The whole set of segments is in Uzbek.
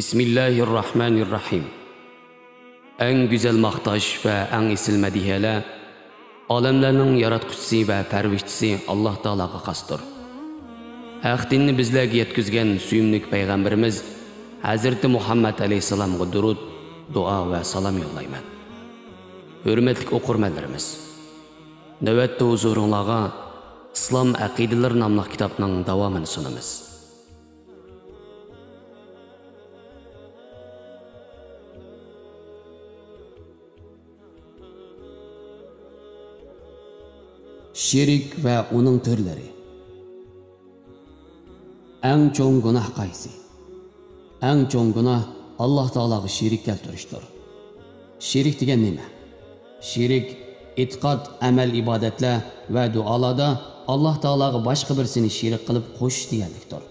Bismillahirrahmanirrahim. En güzel maqtaş ve en esil mediheler, alemlerinin yaratquchisi ve pervişçisi Allah Teala'ga xasdır. Haq dinni bizlerge yetkizgen suyumlik peygamberimiz Hazreti Muhammed Aleyhisselam'a durud, dua ve salam yollayman. Hürmetlik oqurmanlarimiz, növbetde huzurunlarga İslam Aqideler namlıq kitabının davamını sunamiz. Şirik ve onun türleri. En çoğun günah qaysi? En çoğun günah Allah Teala'ga şirik keltirishdir. Şirik degen nima? Şirik itiqad, amel, ibadetler ve dualarda Allah Teala'ga başka birisini şirik qilib qo'shish deganlikdir.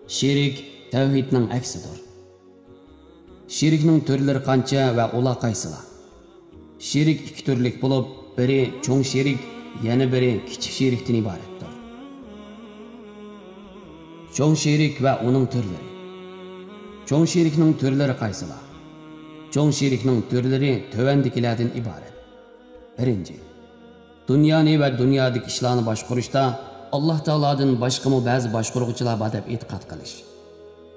Şirik tevhidning aksidir. Şirikning türleri qancha ve ular qaysilar? Şirik iki türlük bo'lib, biri çoğun şirik, yana biri kichik şirikdan iboratdir. Çoğun şirik ve onun türleri. Çoğun şirikning türleri qaysilar? Çoğun şirikning türleri tövendikilerden ibaret. Birinci, dünyani ve dünyadaki işlerini başqurishda Allah Teala'dan başqamı bazı başqurg'uchilar bor deb e'tiqod qilish.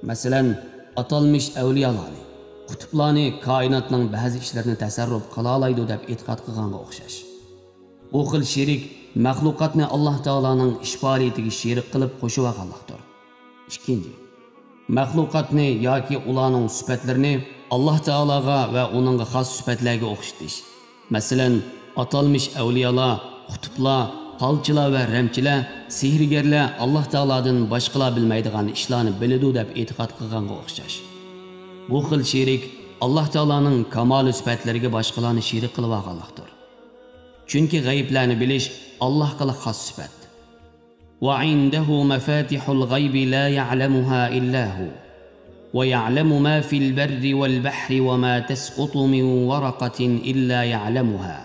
Masalan, atalmış avliyolarni, qutblarni koinotning ba'zi ishlarini tasarruf qila oladi deb e'tiqod qilganga o'xshash. Bu xil shirik maxluqotni Allah Teala'ning ish faoliyatiga shirik qilib qo'shib olganlikdir. Ikkinchi, maxluqotni yoki ularning sifatlarini Allah Teala'ga ve onunga xos sifatlarga o'xshatish. Masalan, atalmış avliyolar, qutblar, falchilar ve ramchilar, sehrgarlar Allah Teala'dan boshqalar bilmaydigan ishlarni biladi deb e'tiqod qilganga o'xshash. Bu xil shirik Allah Teala'ning kamol sifatlariga boshqalarni shirik qilib olganlikdir. Chunki g'ayblarni bilish Allohga xos sifat. Wa indahu mafatihul g'aybi la ya'lamuha illa hu. ويعلم ما في البر والبحر وما تسقط من ورقة إلا يعلمها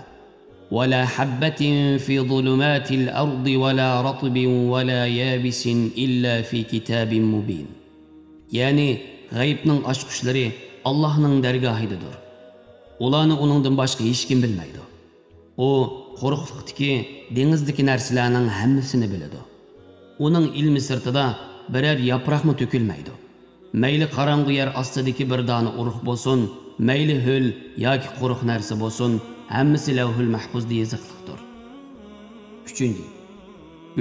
ولا حبة في ظلمات الأرض ولا رطب ولا يابس إلا في كتاب مبين. Yani g'aybning oshqishlari Allohning dargohidadir. Ularni uningdan boshqa hech kim bilmaydi. U quruqlikdagi, dengizdagi narsalarning hammasini biladi. Uning ilmi sirtida biror yaproqmi to'kilmaydi. Meyli qaranğı yer astidagi bir dona urug' bo'lsin, meyli ho'l yoki quruq narsa bo'lsin, hammasi lavhul mahfuzda yoziqliqdir. 3.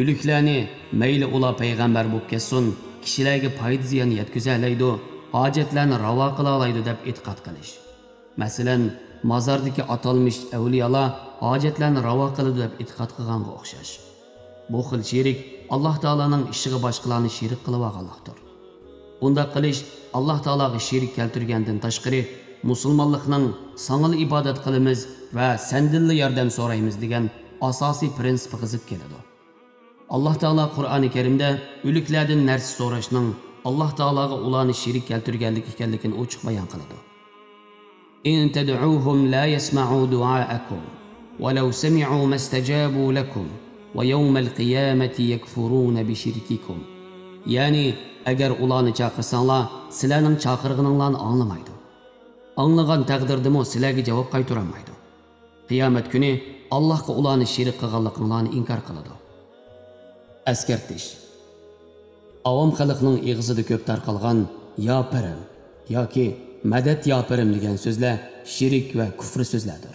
O'liklarni meyli ular payg'ambar bo'lib ketsin, kishilarga foyda ziyon yetkazalaydi, hojatlarni ravo qila oladi deb e'tiqod qilish. Masalan, mozordagi atalmış avliyolar hojatlarni ravo qiladi deb e'tiqod qilganga o'xshash. Bu xil shirik Allah Teala'ning ishiga boshqalarni shirik qilib olganlikdir. Bunda qilish Allah Teala'ga şirik keltirgandan tashqari musulmonlikning sangil ibodat qilamiz va sendinli yordam so'raymiz degan asosiy prinsipiga zid keladi. Allah Teala Qur'oni Karimda o'liklardan narsa so'rashning Allah Teala'ga ularni şirik keltirganlik ekanligini ochiq bayon qiladi. In tad'uuhum la yasma'u du'aakum wa law sami'u mastajabu lakum wa yawmal qiyamati yakfuruna bi shirkikum. Yani agar ularni chaqirsanlar, sizlarning chaqirganinglarni anglamaydi. Anglagan taqdirdami sizlarga javob qaytarolmaydi. Qiyomat kuni Allohga ularni shirik qilganliklarini inkor qiladi. Askartish. Avom xalqning ig'zida ko'p tarqalgan yo pirim yoki madad yo pirim degan so'zlar shirik va kufr so'zlardir.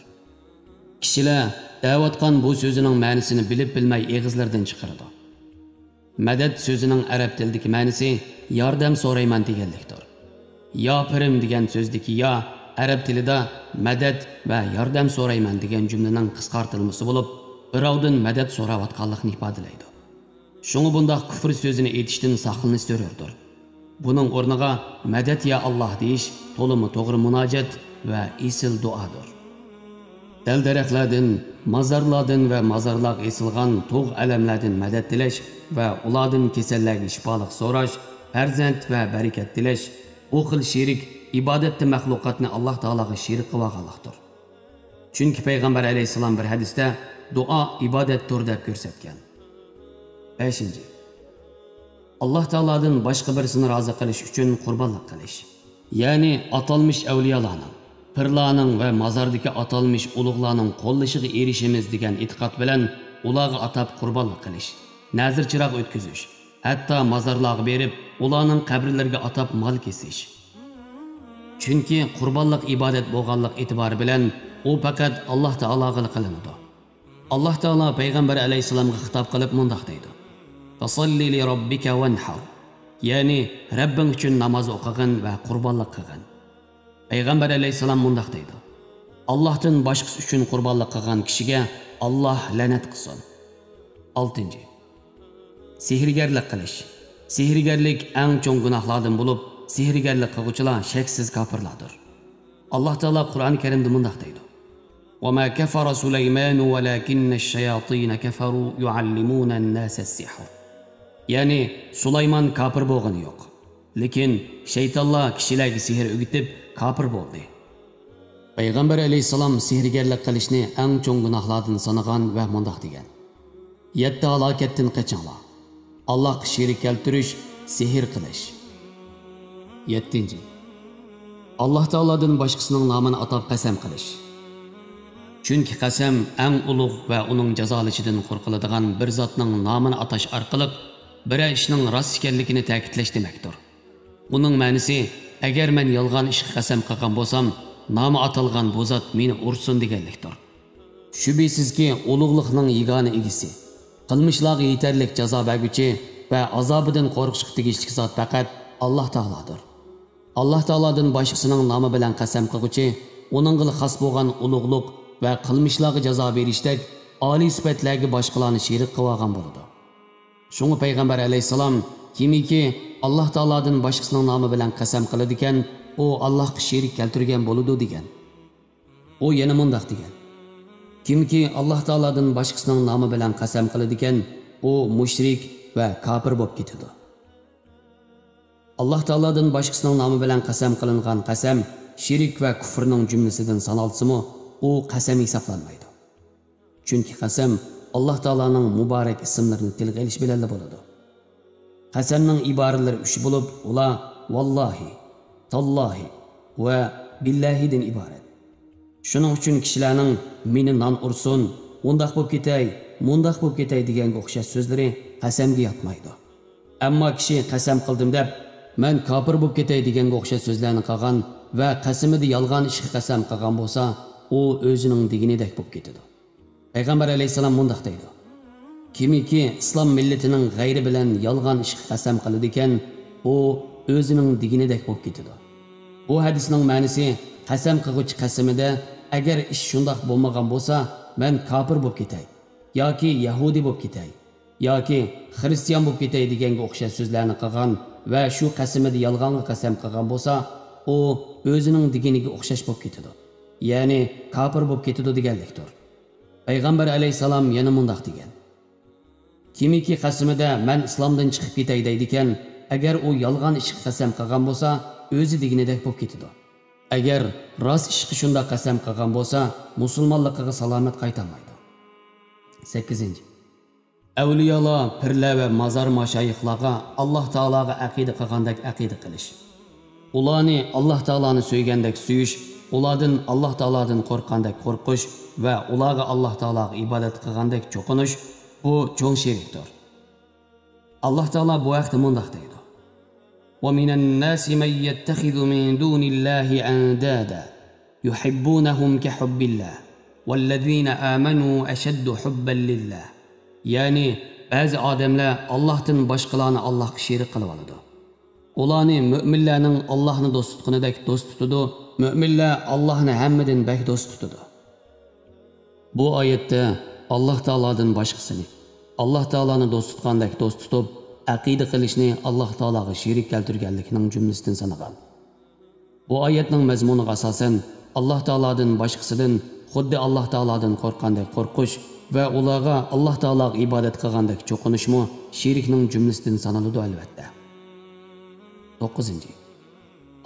Kishilar da'vatqan bu so'zining ma'nosini bilib bilmay ig'izlardan chiqaradi. Madad sözünün Arab tilidagi ma'nosi yordam so'rayman deganlikdir. Ya pirim degan so'zdagi ya Arab tilida madad va yordam so'rayman degan jumlaning qisqartirilmasi bo'lib, birovdan madad so'rayotganlikni ifodalaydi. Shunga bundaq kufr so'zini aytishdan saqlanish zarurdir. Buning o'rniga madad ya Allah deyish to'liq to'g'ri munojat va esil duodir. Dal-daraxtlardan, mazarlardan ve mazarlar esilgan tog' alamlardan madad tilash ve ulardan kasallarga shifolik so'rash, farzand ve barakat tilash, bu xil shirik ibodatda maxluqotni Allah Teala'ga shirik qilib olganlikdir. Chunki payg'ambar alayhisalom bir hadisda duo ibodatdir deb ko'rsatgan. 5. Allah Teala'dan boshqa birisini rozi qilish uchun qurbonlik qilish. ya'ni atalmış avliyolarning, pirlarning va mazardagi atalmış ulug'larning qo'llashiga erishimiz degan e'tiqod bilan ularga atab qurbonlik qilish, nazir chiroq o'tkazish, hatto mazarlarga berib ularning qabrlariga atab mol kesish. Chunki qurbonlik ibodat bo'lganlik e'tibori bilan u faqat Alloh taologa qilinadi. Alloh taolo payg'ambar alayhisalomga xitob qilib mundoq deydi: "Fasalli li robbika wanhar." Ya'ni Rabbing uchun namoz o'qigin va qurbonlik qilgin. Payg'ambar alayhisalom mundoq deydi: Allohdan boshqasi uchun qurbonlik qilgan kishiga Alloh la'nat qilsin. 6. Sehrgarlik qilish. Sehrgarlik eng cho'ng gunohlardan bo'lib, sehrgarlik qiluvchilar shaksiz kofirlardir. Alloh taolo Qur'oni Karimda mundoq deydi: "Wa ma kafara Sulaymanu walakinna ash-shayatin kafaru yuallimuna an-nasa as-sihr." Ya'ni Sulaymon kofir bo'lgani yo'q, lekin shaytonlar kishilarga sehr o'rgatib kofir bo'ldi. Payg'ambar alayhisalom sehrgarlik qilishni eng cho'ng gunohlardan sanagan va mundoq degan: 7 halokatdan qochinglar. Allohga sherik keltirish, sehr qilish. 7. Alloh taolodan boshqasining nomini atab qasam qilish. Chunki qasam eng ulug' va uning jazolashidan qo'rqiladigan bir zotning nomini atash orqali bir ishning rost ekanligini ta'kidlash demakdir. Uning ma'nosi, agar men yolg'on ishga qasam qilgan bo'lsam, nomi atalgan bu zot meni ursin deganlikdir. Shubhisizki, ulug'likning yagona egisi, qilmishlarga yetarlik jazo berguchi va azobidan qo'rqishga tegishli zot faqat Alloh taolodir. Alloh taolodan boshqasining nomi bilan qasam qilguchi, uningga xos bo'lgan ulug'lik va qilmishlarga jazo berishdek oliy sifatlarga boshqalarni sherik qilib olgan bo'ladi. Shunga payg'ambar alayhisalom kimiki Alloh taolodan boshqasining nomi bilan qasam qiladi ekan, u Allohga sherik keltirgan bo'ladi degan. U yana mundoq degan: kimki Alloh taolodan boshqasining nomi bilan qasam qiladi ekan, u mushrik va kofir bo'lib ketadi. Alloh taolodan boshqasining nomi bilan qasam qilingan qasam shirik va kufrning jumlasidan sanalsa-mu, u qasam hisoblanmaydi. Chunki qasam Alloh taoloning muborak ismlarini tilga olish bilan bo'ladi. Qasamning iboralari 3 bo'lib, ular vallohi, tallohi va billahidan iborat. Shuning uchun kishilarning meni non ursin, undoq bo'lib ketay, mundoq bo'lib ketay deganga o'xshash so'zlari qasamga yotmaydi. Ammo kishi qasam qildim deb men kofir bo'lib ketay deganga o'xshash so'zlarni qilgan va qasamida yolg'on ishga qasam qilgan bo'lsa, u o'zining deganidek bo'lib ketadi. Payg'ambar alayhisalom mundoq deydi: kimiki islom millatining g'ayri bilan yolg'on ishga qasam qiladi ekan, u o'zining deganidek bo'lib ketadi. Bu hadisning ma'nosi, qasam qiluvchi qasamida agar ish shundoq bo'lmagan bo'lsa, men kofir bo'lib ketay yoki yahudi bo'lib ketay yoki xristian bo'lib ketay deganga o'xshash so'zlarni qilgan va shu qasamida yolg'onga qasam qilgan bo'lsa, u o'zining deganiga o'xshash bo'lib ketadi. Ya'ni kofir bo'lib ketadi deganlikdir. Payg'ambar alayhisalom yana mundoq degan: kimiki qasamida men islomdan chiqib ketay deydi ekan, agar u yolg'on ishga qasam qilgan bo'lsa, o'zi deganidek bo'lib ketadi. Agar rost ishga shunda qasam qilgan bo'lsa, musulmonligiga salomat qaytarmaydi. 8. Avliyolar, pirlar va mazar mashayikhlarga Alloh taologa aqida qilgandek aqida qilish. Ularni Alloh taoloni suygandek suyish, ulardan Alloh taolodan qo'rqqandek qo'rqish va ularga Alloh taologa ibodat qilgandek cho'qinish bu cho'ng shirkdir. Alloh taolo bu vaqtda mundoq deydi: وَمِنَ النَّاسِ مَن يَتَّخِذُ مِن دُونِ اللَّهِ أَندَادًا يُحِبُّونَهُمْ كَحُبِّ اللَّهِ وَالَّذِينَ آمَنُوا أَشَدُّ حُبًّا لِلَّهِ. Ya'ni ba'zi odamlar Allohdan boshqalarni Allohga sherik qilib oladi. Ularni mu'minlarning Allohni do'st tutganidek do'st tutadi, mu'minlar Allohni hammadan bak do'st tutadi. Bu oyatda Alloh taolodan boshqasini Alloh taoloni do'st tutgandek do'st tutib, aqida qilishni Alloh taologa sherik keltirganlikning jumlasidan sanagan. Bu oyatning mazmuniga asosan Alloh taolodan boshqasidan xuddi Alloh taolodan qo'rqqandek qo'rqish va ularga Alloh taologa ibodat qilgandek cho'qinishmi shirkning jumlasidan sanaladi albatta. 9.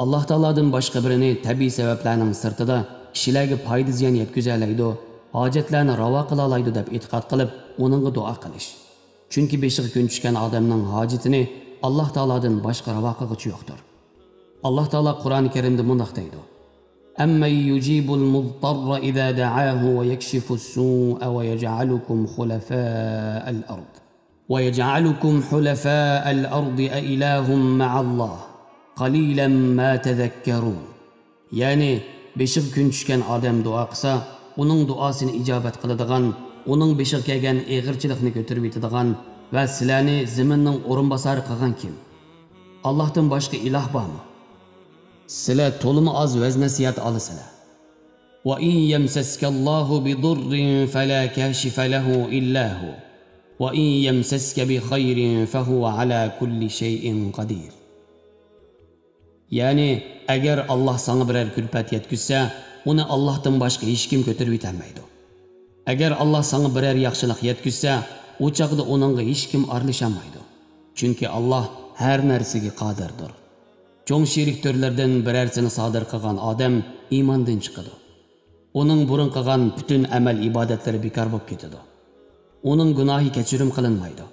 Alloh taolodan boshqa birini tabiiy sabablarning sirtida kishilarga foyda ziyon yetkazaydi, hojatlarni ravo qila oladi deb e'tiqod qilib, uningga duo qilish. Chunki beshiga kun tushgan odamning hojatini Alloh taolodan boshqa ravo qiluvchi yo'qdir. Allah Taala Qur'oni Karimda mundoq deydi: "Amman yujibul mudtarra idza da'ahu wa yakshifus su'a wa yaj'alukum khulafa'al ard. Wa yaj'alukum hulafa'al ardi a ilahum ma'allah. Qalilan ma tadhakkarun." Yani beşik gün tushgan odam duo qilsa, uning duosini ijobat qiladigan, uning beshiga kelgan eg'irchilikni ko'tarib yetadigan va sizlarni zaminning o'rinbosari qilgan kim? Allohdan boshqa iloh bormi? Sizlar to'limi oz vaznasiyat olasizlar. Wa in yamsaskallohu bidurrin fala kashifa lahu illa hu. Wa in yamsaska bi khayrin fahuwa ala kulli shay'in qadir. Yani agar Alloh sana biror kulfat yetkizsa, uni Allohdan boshqa hech kim ko'tarib yetolmaydi. Agar Alloh sana biror yaxshilik yetkizsa, u chaqda uningga hech kim aralashamaydi. Chunki Alloh har narsaga qodirdir. Cho'ng sherik turlardan birarsini sodir qilgan odam iymondan chiqadi. Uning burun qilgan butun amal ibodatlari bekor bo'lib ketadi. Uning gunohi kechirim qilinmaydi.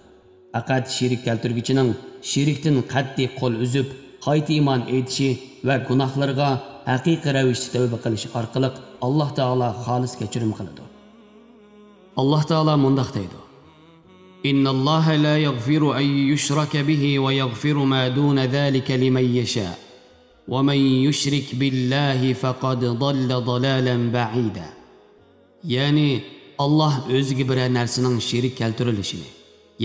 Faqat sherik keltirguchining sherikdan qat'iy qo'l uzib, qayta iymon etishi va gunohlarga haqiqiy ravishda tavba qilish orqali Alloh taolo xolis kechirim qiladi. Alloh taolo mundoq deydi: "Innalloha la yaghfiru an yushraka bihi wa yaghfiru ma duna zalika liman yasha. Wa man yushrik billahi faqad dalla dalalan ba'ida." Yani Allah o'ziga bir narsaning sherik keltirilishini,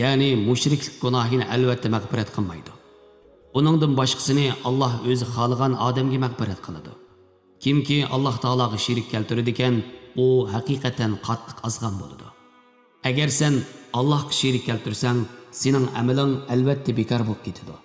yani mushriklik gunohini albatta mag'firat qilmaydi. Uningdan boshqasini Allah o'zi xohlagan odamga mag'firat qiladi. Kimki Alloh taologa sherik keltiradi ekan, u haqiqatan qattiq azg'an bo'ladi. Agar sen Allohga sherik keltirsang, sening amaling albatta bekor bo'lib ketadi.